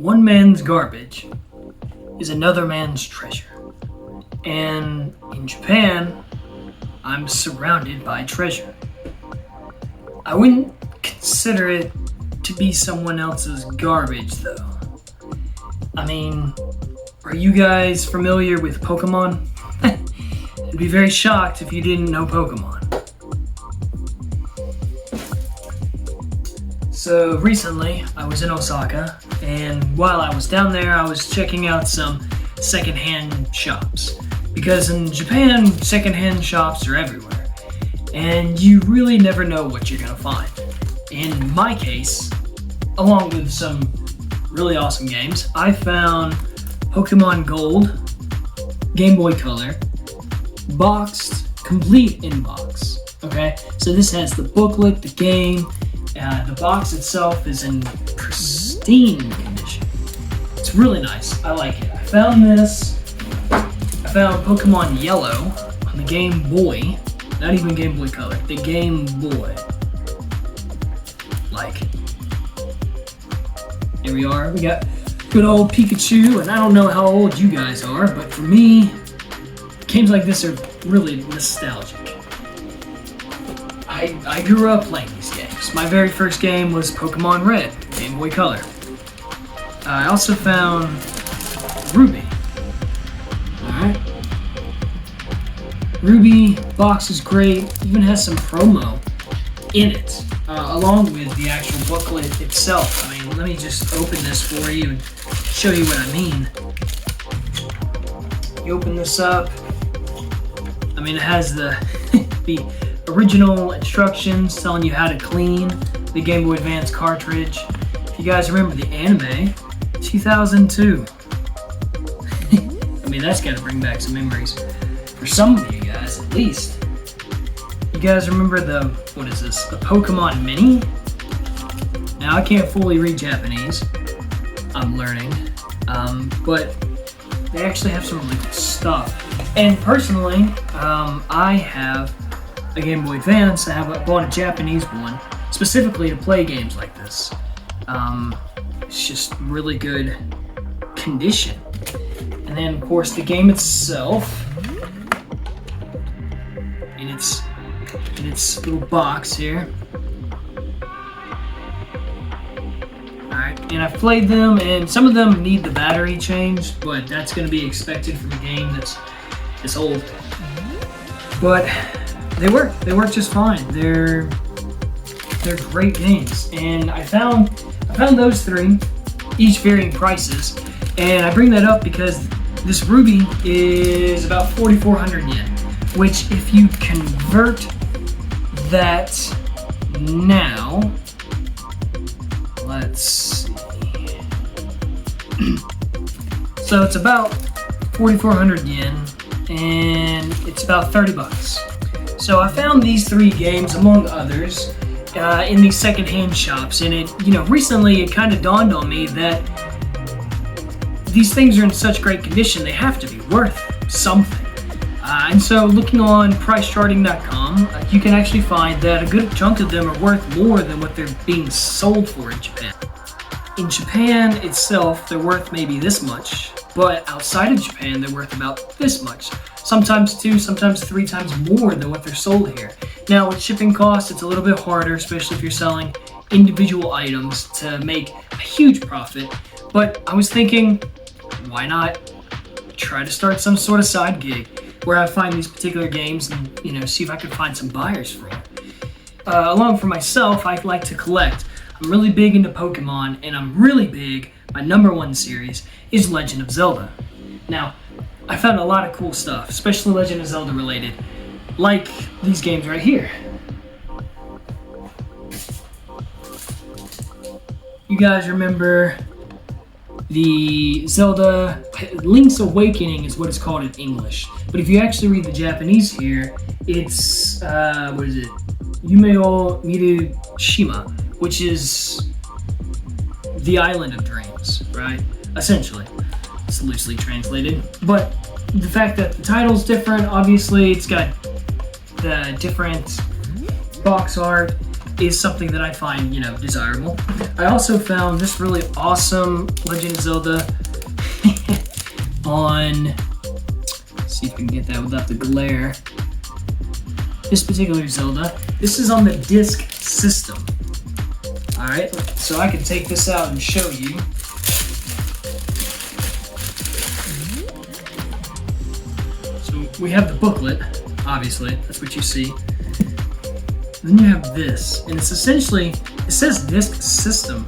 one man's garbage is another man's treasure. And in Japan, I'm surrounded by treasure. I wouldn't consider it to be someone else's garbage, though. I mean, are you guys familiar with Pokemon? I'd be very shocked if you didn't know Pokemon. So recently, I was in Osaka, and while I was down there, I was checking out some secondhand shops. Because in Japan, secondhand shops are everywhere, and you really never know what you're gonna find. In my case, along with some really awesome games, I found Pokemon Gold, Game Boy Color, boxed, complete in box. Okay, so this has the booklet, the game. The box itself is in pristine condition. It's really nice. I like it. I found Pokemon Yellow on the Game Boy. Not even Game Boy Color. The Game Boy. Like it. Here we are. We got good old Pikachu, and I don't know how old you guys are, but for me, games like this are really nostalgic. I grew up playing these games. My very first game was Pokemon Red, Game Boy Color. I also found Ruby. Alright. Ruby box is great, even has some promo in it, along with the actual booklet itself. I mean, let me just open this for you and show you what I mean. You open this up. I mean, it has the original instructions telling you how to clean the Game Boy Advance cartridge. If you guys remember the anime, 2002. I mean, that's got to bring back some memories for some of you guys, at least. You guys remember the Pokemon Mini? Now, I can't fully read Japanese. I'm learning. But they actually have some really cool stuff. And personally, I have a Game Boy Advance. I bought a Japanese one specifically to play games like this. It's just really good condition. And then, of course, the game itself in its little box here. Alright, and I've played them, and some of them need the battery changed, but that's going to be expected from a game that's old. But they work just fine. They're great games, and I found those three, each varying prices, and I bring that up because this Ruby is about 4,400 yen, which if you convert that now, let's see. So it's about 4,400 yen, and it's about 30 bucks. So I found these three games, among others, in these secondhand shops, and recently it kind of dawned on me that these things are in such great condition, they have to be worth something. And so looking on pricecharting.com, you can actually find that a good chunk of them are worth more than what they're being sold for in Japan. In Japan itself, they're worth maybe this much, but outside of Japan, they're worth about this much. Sometimes 2, sometimes 3 times more than what they're sold here. Now, with shipping costs, it's a little bit harder, especially if you're selling individual items, to make a huge profit. But I was thinking, why not try to start some sort of side gig where I find these particular games and, see if I could find some buyers for them. Along for myself, I like to collect. I'm really big into Pokemon, and I'm really big, my number one series is Legend of Zelda. Now, I found a lot of cool stuff, especially Legend of Zelda related, like these games right here. You guys remember the Zelda Link's Awakening is what it's called in English. But if you actually read the Japanese here, it's, Yumeo Mirushima, which is the Island of Dreams, right? Essentially. It's loosely translated. But the fact that the title's different, obviously it's got the different box art, is something that I find, desirable. I also found this really awesome Legend of Zelda on, let's see if we can get that without the glare. This particular Zelda, this is on the disc system. Alright, so I can take this out and show you. So we have the booklet, obviously, that's what you see. Then you have this, and it's essentially, it says disc system,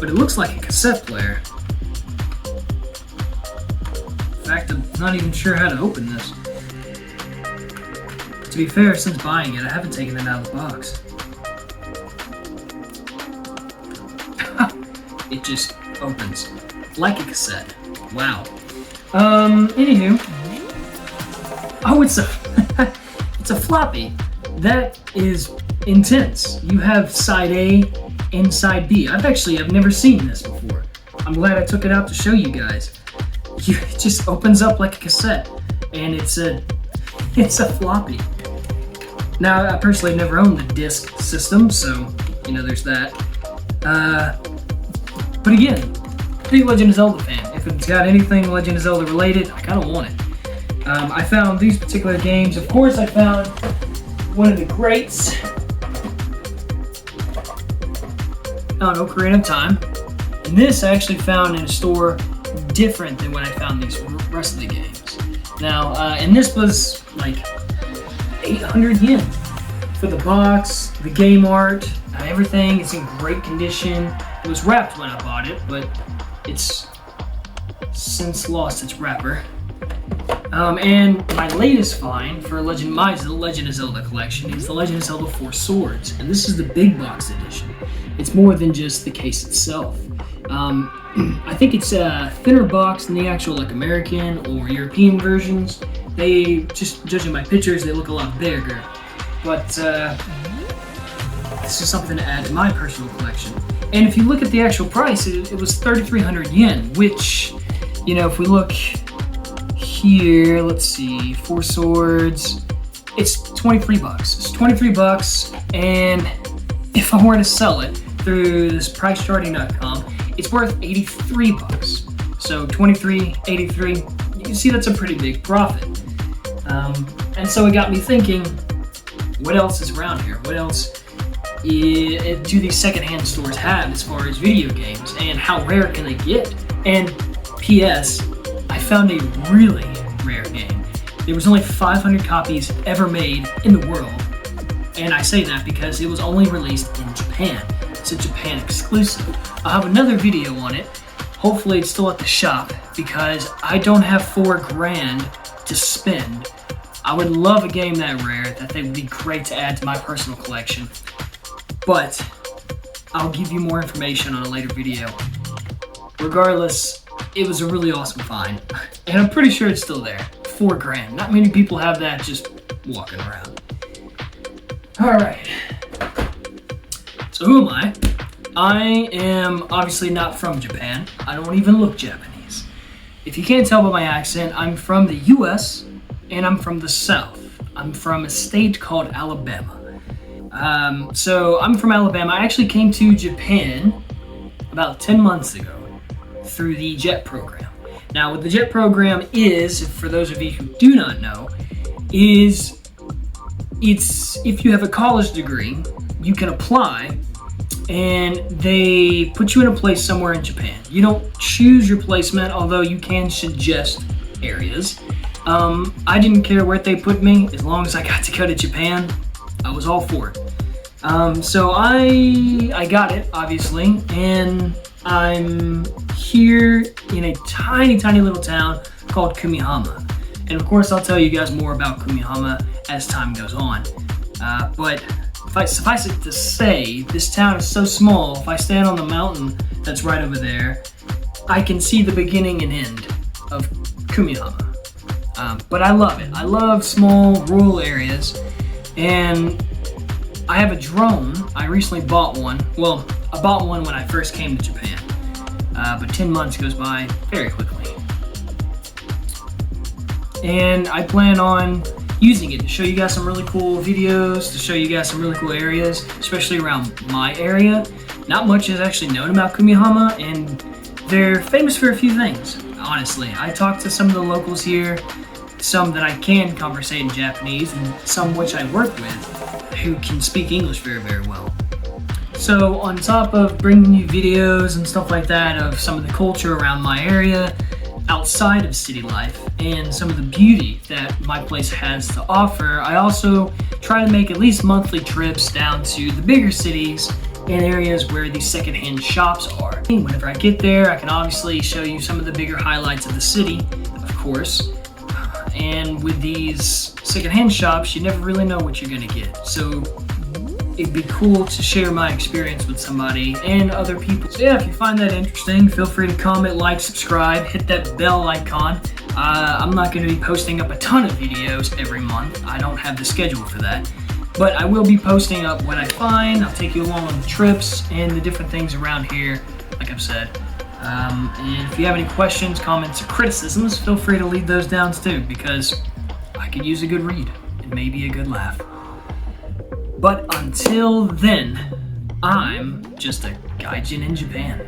but it looks like a cassette player. In fact, I'm not even sure how to open this. To be fair, since buying it, I haven't taken it out of the box. It just opens like a cassette. Wow. Anywho. Oh, it's a it's a floppy. That is intense. You have side A and side B. I've never seen this before. I'm glad I took it out to show you guys. It just opens up like a cassette, and it's a floppy. Now, I personally never owned the disc system, so there's that. But again, big Legend of Zelda fan. If it's got anything Legend of Zelda related, I kind of want it. I found these particular games. Of course, I found one of the greats on Ocarina of Time. And this I actually found in a store different than when I found these rest of the games. Now, and this was like 800 yen for the box, the game art, everything. It's in great condition. It was wrapped when I bought it, but it's since lost its wrapper. And my latest find for my Legend of Zelda collection is the Legend of Zelda 4 Swords, and this is the big box edition. It's more than just the case itself. I think it's a thinner box than the actual American or European versions. They, just judging by pictures, they look a lot bigger. But this is something to add to my personal collection. And if you look at the actual price, it was 3,300 yen, which, if we look here, let's see, 4 Swords, it's 23 bucks. It's 23 bucks, and if I were to sell it through this pricecharting.com, it's worth 83 bucks. So 23, 83, you can see that's a pretty big profit. And so it got me thinking, what else is around here? What else do these secondhand stores have as far as video games, and how rare can they get? And P.S., I found a really rare game. There was only 500 copies ever made in the world, and I say that because it was only released in Japan. It's a Japan exclusive. I'll have another video on it. Hopefully it's still at the shop, because I don't have $4,000 to spend. I would love a game that rare, that they would be great to add to my personal collection. But I'll give you more information on a later video. Regardless, it was a really awesome find, and I'm pretty sure it's still there. $4,000. Not many people have that just walking around. Alright. So who am I? I am obviously not from Japan. I don't even look Japanese. If you can't tell by my accent, I'm from the US, and I'm from the South. I'm from a state called Alabama. So I'm from Alabama. I actually came to Japan about 10 months ago through the JET program. Now, what the JET program is, for those of you who do not know, is it's if you have a college degree, you can apply, and they put you in a place somewhere in Japan. You don't choose your placement, although you can suggest areas. I didn't care where they put me, as long as I got to go to Japan. I was all for it. So I got it, obviously, and I'm here in a tiny, tiny little town called Kumihama. And of course, I'll tell you guys more about Kumihama as time goes on. But suffice it to say, this town is so small, if I stand on the mountain that's right over there, I can see the beginning and end of Kumihama. But I love it. I love small, rural areas. And I have a drone. I recently bought one. Well, I bought one when I first came to Japan. But 10 months goes by very quickly. And I plan on using it to show you guys some really cool videos, to show you guys some really cool areas, especially around my area. Not much is actually known about Kumihama, and they're famous for a few things, honestly. I talked to some of the locals here, some that I can conversate in Japanese, and some which I work with who can speak English very, very well. So on top of bringing you videos and stuff like that of some of the culture around my area, outside of city life, and some of the beauty that my place has to offer, I also try to make at least monthly trips down to the bigger cities and areas where these secondhand shops are. Whenever I get there, I can obviously show you some of the bigger highlights of the city, of course. And with these secondhand shops, you never really know what you're gonna get. So it'd be cool to share my experience with somebody and other people. So yeah, if you find that interesting, feel free to comment, like, subscribe, hit that bell icon. I'm not going to be posting up a ton of videos every month. I don't have the schedule for that. But I will be posting up what I find. I'll take you along on the trips and the different things around here, like I've said. And if you have any questions, comments, or criticisms, feel free to leave those down too, because I could use a good read and maybe a good laugh. But until then, I'm just a gaijin in Japan.